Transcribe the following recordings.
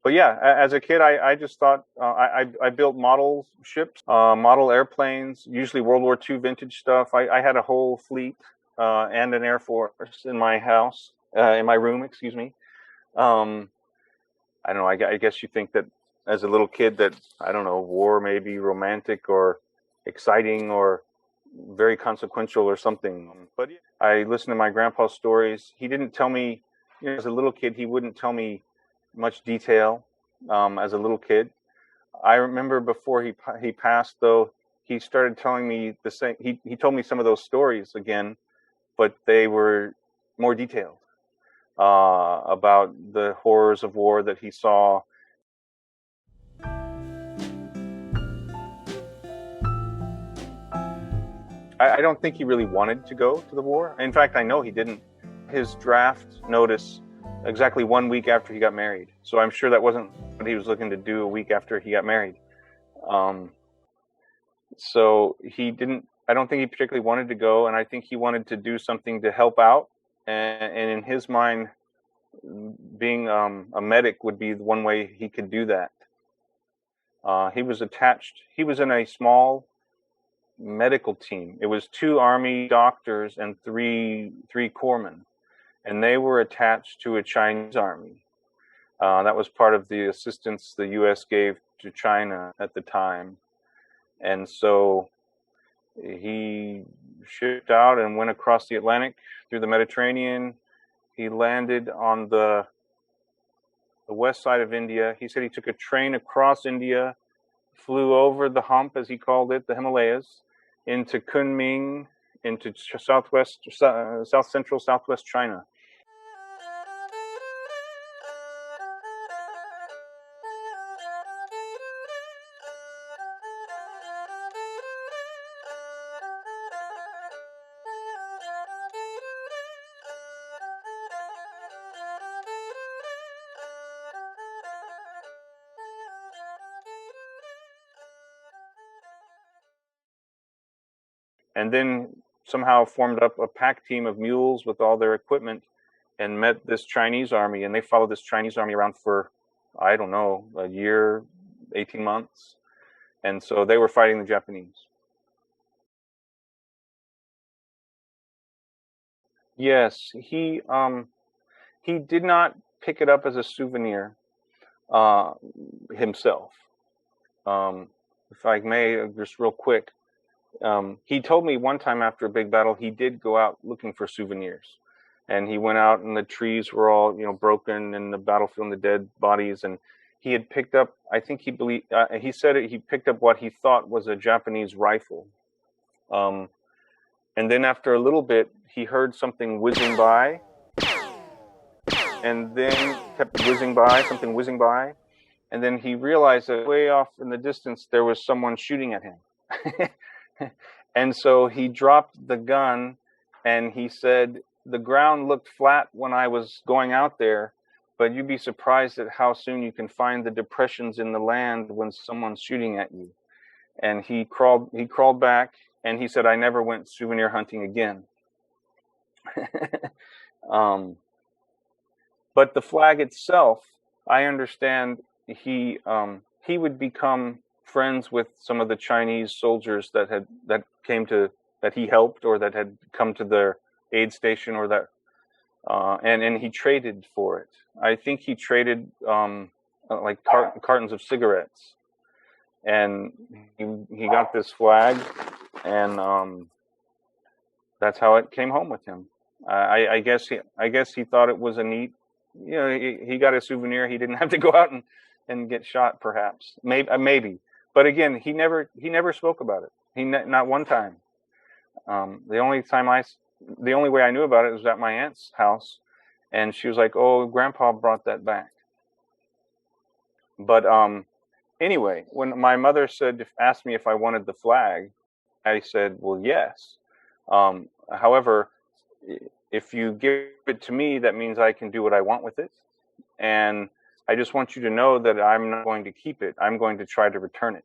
But yeah, as a kid, I just thought I built model ships, model airplanes, usually World War II vintage stuff. I had a whole fleet and an Air Force in my house, in my room, excuse me. I don't know. I guess you think that as a little kid that, I don't know, war may be romantic or exciting or very consequential or something. But I listened to my grandpa's stories. He didn't tell me, as a little kid, he wouldn't tell me much detail as a little kid. I remember before he passed, though, he started telling me the same. He told me some of those stories again, but they were more detailed about the horrors of war that he saw. I don't think he really wanted to go to the war. In fact, I know he didn't. His draft notice exactly 1 week after he got married. So I'm sure that wasn't what he was looking to do a week after he got married. So he didn't, I don't think he particularly wanted to go, and I think he wanted to do something to help out. And in his mind, being a medic would be one way he could do that. He was in a small medical team. It was 2 Army doctors and three corpsmen, and they were attached to a Chinese army. That was part of the assistance the U.S. gave to China at the time. And so he shipped out and went across the Atlantic through the Mediterranean. He landed on the west side of India. He said he took a train across India, flew over the hump, as he called it, the Himalayas, into Kunming, into south central, southwest China. And then somehow formed up a pack team of mules with all their equipment and met this Chinese army. And they followed this Chinese army around for, I don't know, a year, 18 months. And so they were fighting the Japanese. Yes, he did not pick it up as a souvenir himself. If I may, just real quick, he told me one time after a big battle, he did go out looking for souvenirs. And he went out and the trees were all, broken in the battlefield and the dead bodies. And he had picked up, I think he said he picked up what he thought was a Japanese rifle. And then after a little bit, he heard something whizzing by. And then kept whizzing by, something whizzing by. And then he realized that way off in the distance, there was someone shooting at him. And so he dropped the gun and he said, the ground looked flat when I was going out there, but you'd be surprised at how soon you can find the depressions in the land when someone's shooting at you. And he crawled back and he said, I never went souvenir hunting again. But the flag itself, I understand he would become friends with some of the Chinese soldiers that he helped or that had come to their aid station or that, and he traded for it. I think he traded like cartons of cigarettes, and he got this flag, and that's how it came home with him. I guess he thought it was a neat, he got a souvenir. He didn't have to go out and get shot, perhaps, maybe. But again, he never spoke about it. Not one time. The only way I knew about it was at my aunt's house, and she was like, "Oh, Grandpa brought that back." But anyway, when my mother asked me if I wanted the flag, I said, "Well, yes." However, if you give it to me, that means I can do what I want with it, and I just want you to know that I'm not going to keep it. I'm going to try to return it.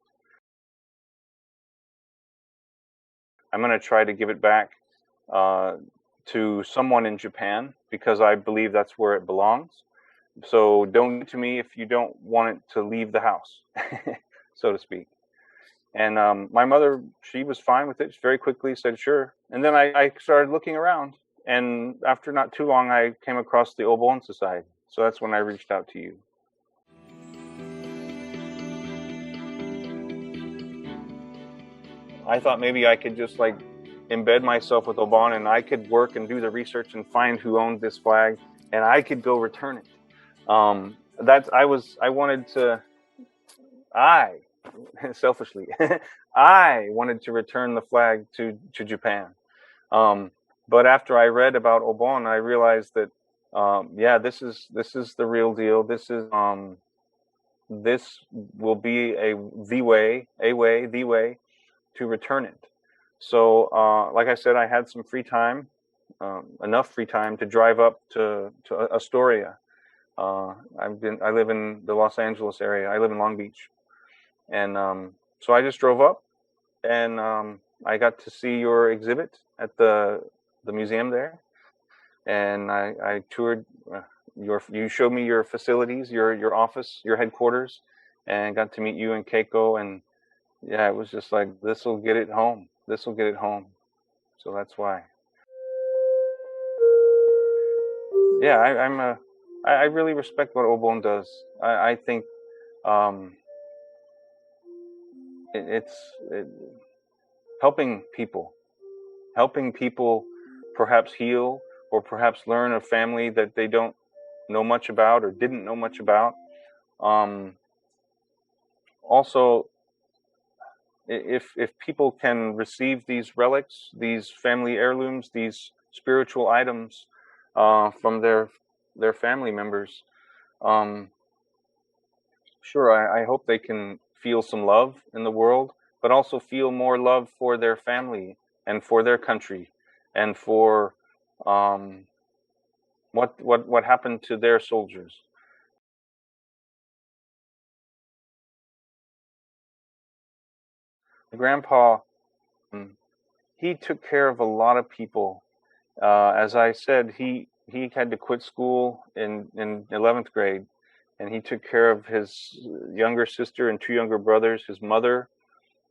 I'm going to try to give it back to someone in Japan because I believe that's where it belongs. So don't give it to me if you don't want it to leave the house, so to speak. And my mother, she was fine with it. She very quickly said, sure. And then I started looking around. And after not too long, I came across the Obon Society. So that's when I reached out to you. I thought maybe I could just like embed myself with Obon, and I could work and do the research and find who owned this flag, and I could go return it. Selfishly, I wanted to return the flag to Japan. But after I read about Obon, I realized that, yeah, this is the real deal. This will be the way to return it. So, like I said, I had some free time, enough free time to drive up to Astoria. I live in the Los Angeles area. I live in Long Beach. And so I just drove up, and I got to see your exhibit at the museum there, and I toured you showed me your facilities, your office, your headquarters, and got to meet you and Keiko, and yeah, it was just like, this will get it home. This will get it home. So that's why. Yeah, I really respect what Obon does. I think it's helping people perhaps heal, or perhaps learn a family that they don't know much about or didn't know much about. Also, if people can receive these relics, these family heirlooms, these spiritual items from their family members, sure, I hope they can feel some love in the world, but also feel more love for their family and for their country, and for what happened to their soldiers. Grandpa, he took care of a lot of people. As I said, he had to quit school in 11th grade, and he took care of his younger sister and two younger brothers, his mother,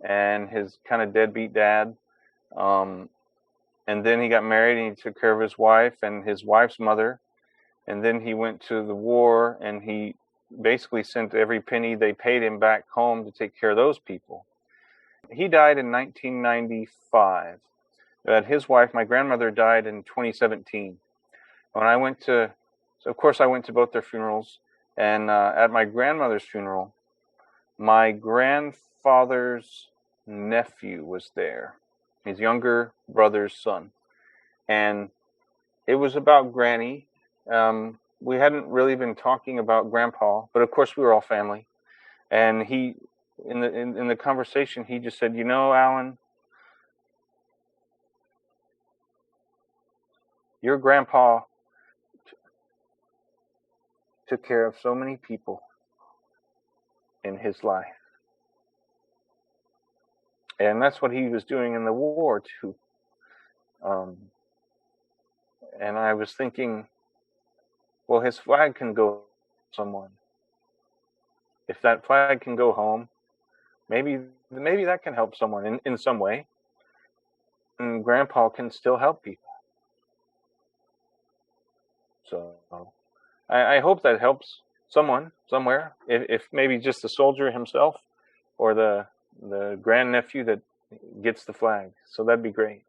and his kind of deadbeat dad. And then he got married, and he took care of his wife and his wife's mother. And then he went to the war, and he basically sent every penny they paid him back home to take care of those people. He died in 1995. But his wife, my grandmother, died in 2017. When I went to, so of course I went to both their funerals. And at my grandmother's funeral, my grandfather's nephew was there, his younger brother's son. And it was about Granny. We hadn't really been talking about Grandpa, but of course we were all family. And he, in the conversation, he just said, you know, Alan, your grandpa took care of so many people in his life. And that's what he was doing in the war too. And I was thinking, well, his flag can go someone. If that flag can go home, maybe that can help someone in some way. And Grandpa can still help people. So I hope that helps someone somewhere. If maybe just the soldier himself, or the grandnephew that gets the flag. So that'd be great.